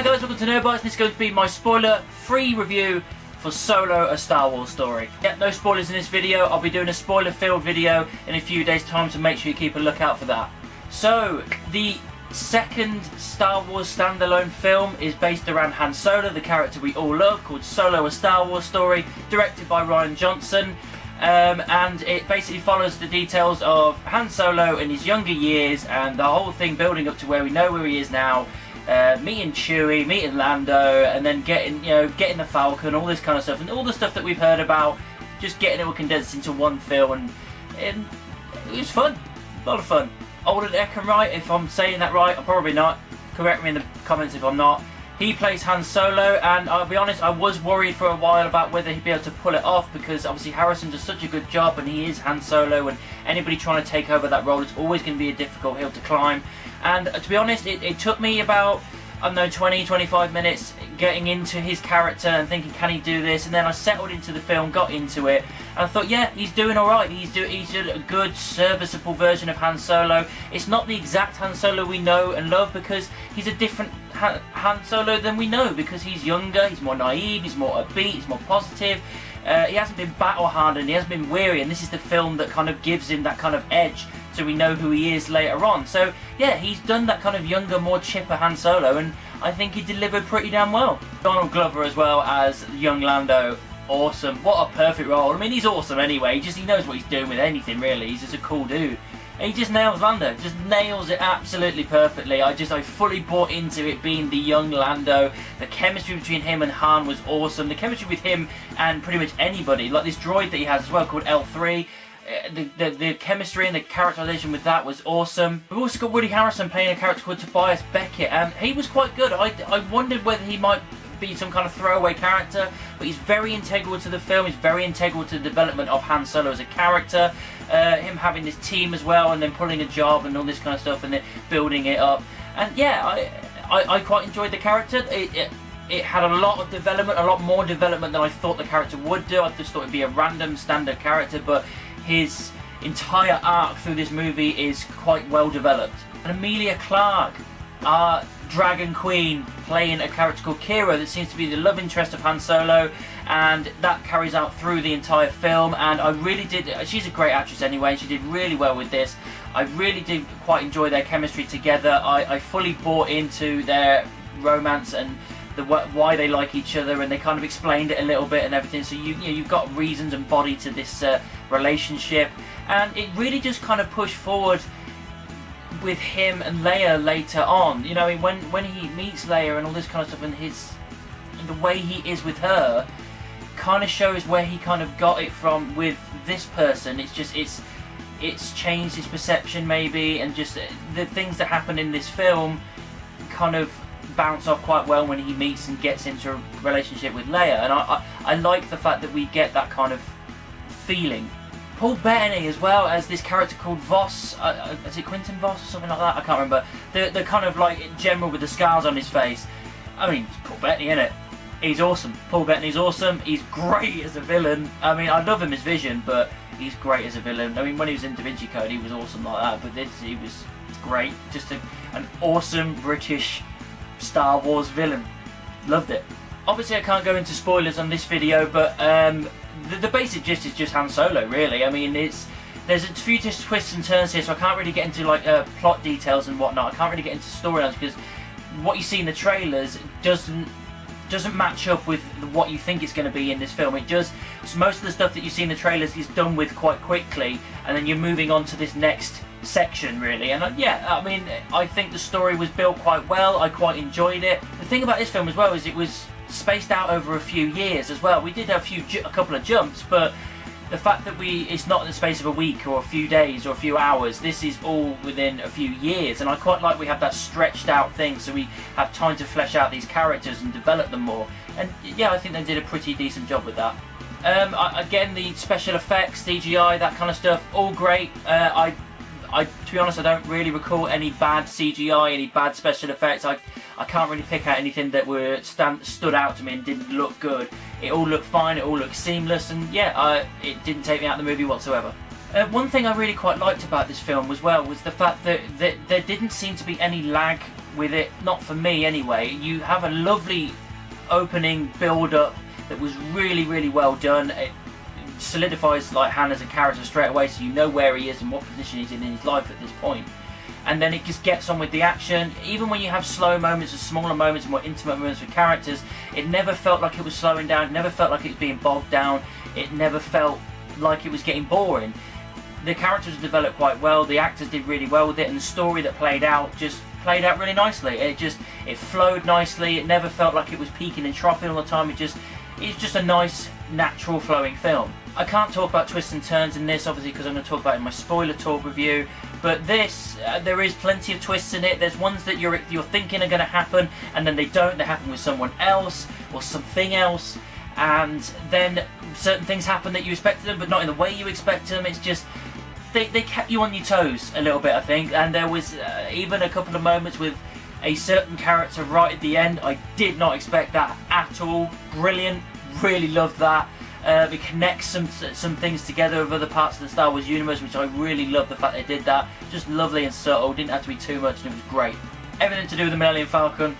guys, welcome to Nerf, and this is going to be my spoiler-free review for Solo, a Star Wars story. Yep, no spoilers in this video. I'll be doing a spoiler-filled video in a few days' time, so make sure you keep a lookout for that. So, the second Star Wars standalone film is based around Han Solo, the character we all love, called Solo, a Star Wars story, directed by Rian Johnson. And it basically follows the details of Han Solo in his younger years and the whole thing building up to where we know where he is now. Meeting Chewie, meeting Lando, and then getting the Falcon, all this kind of stuff, and all the stuff that we've heard about, just getting it all condensed into one film, and it was fun, a lot of fun. Alden Ehrenreich, if I'm saying that right, I'm probably not. Correct me in the comments if I'm not. He plays Han Solo, and I'll be honest, I was worried for a while about whether he'd be able to pull it off, because obviously Harrison does such a good job, and he is Han Solo, and anybody trying to take over that role, it's always going to be a difficult hill to climb. And to be honest, it took me about, I don't know, 20-25 minutes getting into his character and thinking, can he do this? And then I settled into the film, got into it, and I thought, yeah, he's doing alright. He's a good, serviceable version of Han Solo. It's not the exact Han Solo we know and love, because he's a different Han Solo than we know, because he's younger, he's more naive, he's more upbeat, he's more positive. He hasn't been battle-hardened, he hasn't been weary, and this is the film that kind of gives him that kind of edge, so we know who he is later on. So yeah, he's done that kind of younger, more chipper Han Solo, and I think he delivered pretty damn well. Donald Glover as well as young Lando, awesome. What a perfect role. I mean, he's awesome anyway, he knows what he's doing with anything really, he's just a cool dude. And he just nails Lando, just nails it absolutely perfectly. I fully bought into it being the young Lando. The chemistry between him and Han was awesome. The chemistry with him and pretty much anybody, like this droid that he has as well called L3. The chemistry and the characterization with that was awesome. We've also got Woody Harrelson playing a character called Tobias Beckett, and he was quite good. I wondered whether he might be some kind of throwaway character, but he's very integral to the film. He's very integral to the development of Han Solo as a character. Him having this team as well, and then pulling a job and all this kind of stuff, and then building it up. And yeah, I quite enjoyed the character. It had a lot of development, a lot more development than I thought the character would do. I just thought it'd be a random standard character, but his entire arc through this movie is quite well developed. And Emilia Clarke, our Dragon Queen, playing a character called Kira that seems to be the love interest of Han Solo, and that carries out through the entire film. And I really did, she's a great actress anyway, she did really well with this. I really did quite enjoy their chemistry together. I fully bought into their romance and why they like each other, and they kind of explained it a little bit and everything, so you've got reasons and body to this relationship, and it really just kind of pushed forward with him and Leia later on. You know, when he meets Leia and all this kind of stuff, and the way he is with her kind of shows where he kind of got it from with this person. It's changed his perception maybe, and just the things that happen in this film kind of bounce off quite well when he meets and gets into a relationship with Leia, and I like the fact that we get that kind of feeling. Paul Bettany as well as this character called Voss, is it Quentin Voss or something like that? I can't remember. The kind of like general with the scars on his face. I mean, it's Paul Bettany, isn't it? He's awesome. Paul Bettany's awesome. He's great as a villain. I mean, I love him as Vision, but he's great as a villain. I mean, when he was in Da Vinci Code, he was awesome like that, but he was great. Just an awesome British Star Wars villain. Loved it. Obviously I can't go into spoilers on this video, but the basic gist is just Han Solo really. I mean, there's a few twists and turns here, so I can't really get into like plot details and whatnot. I can't really get into storylines, because what you see in the trailers doesn't match up with what you think it's going to be in this film. So most of the stuff that you see in the trailers is done with quite quickly, and then you're moving on to this next section really. And yeah, I mean, I think the story was built quite well. I quite enjoyed it. The thing about this film as well is it was spaced out over a few years as well. We did have a couple of jumps, but the fact that it's not in the space of a week or a few days or a few hours, this is all within a few years, and I quite like we have that stretched out thing, so we have time to flesh out these characters and develop them more. And yeah, I think they did a pretty decent job with that. Again, the special effects, CGI, that kind of stuff, all great. To be honest, I don't really recall any bad CGI, any bad special effects. I can't really pick out anything that stood out to me and didn't look good. It all looked fine, it all looked seamless, and yeah, it didn't take me out of the movie whatsoever. One thing I really quite liked about this film as well was the fact that there didn't seem to be any lag with it, not for me anyway. You have a lovely opening build-up that was really, really well done. It solidifies like Han as a character straight away, so you know where he is and what position he's in his life at this point. And then it just gets on with the action. Even when you have slow moments or smaller moments and more intimate moments with characters, it never felt like it was slowing down, it never felt like it was being bogged down, it never felt like it was getting boring. The characters were developed quite well, the actors did really well with it, and the story that played out just played out really nicely. It flowed nicely, it never felt like it was peaking and troughing all the time. It's just a nice, natural flowing film. I can't talk about twists and turns in this, obviously, because I'm going to talk about it in my spoiler talk review. But this, there is plenty of twists in it. There's ones that you're thinking are going to happen, and then they don't. They happen with someone else or something else, and then certain things happen that you expected them, but not in the way you expect them. It's just they kept you on your toes a little bit, I think. And there was even a couple of moments with a certain character right at the end. I did not expect that at all. Brilliant. Really loved that. It connects some things together with other parts of the Star Wars universe, which I really love the fact they did that. Just lovely and subtle, didn't have to be too much, and it was great. Everything to do with the Millennium Falcon,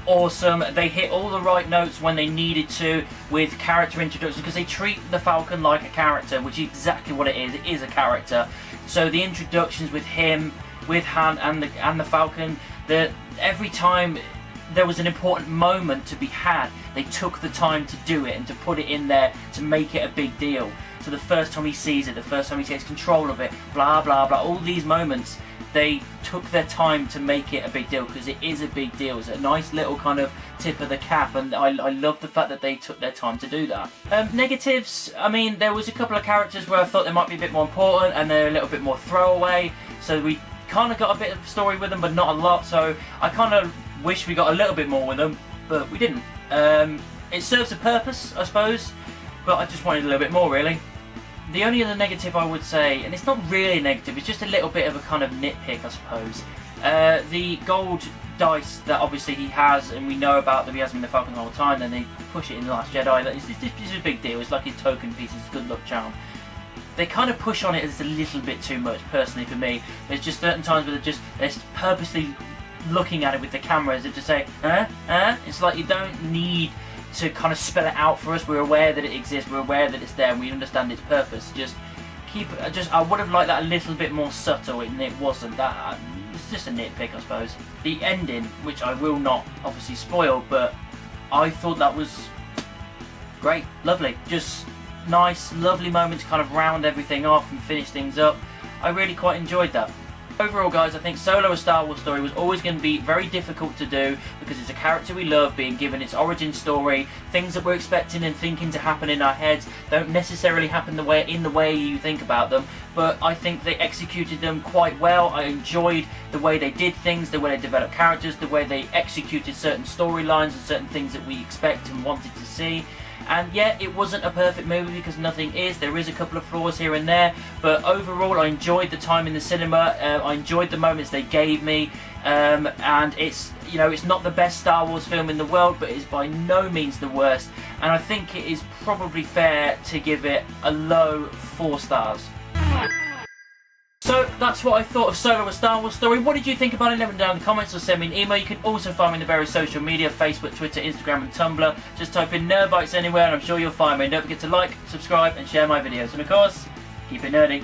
awesome. They hit all the right notes when they needed to with character introductions, because they treat the Falcon like a character, which is exactly what it is. It is a character. So the introductions with him, with Han and the Falcon, every time there was an important moment to be had, they took the time to do it and to put it in there to make it a big deal. So the first time he sees it, the first time he takes control of it, blah blah blah, all these moments, they took their time to make it a big deal, because it is a big deal. It's a nice little kind of tip of the cap, and I love the fact that they took their time to do that. Negatives, I mean, there was a couple of characters where I thought they might be a bit more important and they're a little bit more throwaway, so we kind of got a bit of story with them, but not a lot, so I kind of wish we got a little bit more with them, but we didn't. It serves a purpose, I suppose, but I just wanted a little bit more, really. The only other negative I would say, and it's not really a negative, it's just a little bit of a kind of nitpick, I suppose. The gold dice that obviously he has, and we know about that he has them in the Falcon the whole time, then they push it in The Last Jedi. It's a big deal, it's like his token piece, it's a good luck charm. They kind of push on it as a little bit too much, personally, for me. There's just certain times where they're purposely looking at it with the camera as if to say, It's like you don't need to kind of spell it out for us. We're aware that it exists, we're aware that it's there, and we understand its purpose. I would have liked that a little bit more subtle, and it wasn't that. It's just a nitpick, I suppose. The ending, which I will not obviously spoil, but I thought that was great, lovely, just nice, lovely moment to kind of round everything off and finish things up. I really quite enjoyed that. Overall, guys, I think Solo: A Star Wars Story was always going to be very difficult to do, because it's a character we love being given its origin story. Things that we're expecting and thinking to happen in our heads don't necessarily happen in the way you think about them, but I think they executed them quite well. I enjoyed the way they did things, the way they developed characters, the way they executed certain storylines and certain things that we expect and wanted to see. And yeah, it wasn't a perfect movie, because nothing is. There is a couple of flaws here and there, but overall I enjoyed the time in the cinema. I enjoyed the moments they gave me, and it's not the best Star Wars film in the world, but it's by no means the worst, and I think it is probably fair to give it a low 4 stars. So that's what I thought of Solo: A Star Wars Story. What did you think about it? Let me know down in the comments or send me an email. You can also find me in the various social media, Facebook, Twitter, Instagram and Tumblr. Just type in Nerdbites anywhere and I'm sure you'll find me. Don't forget to like, subscribe and share my videos. And of course, keep it nerdy.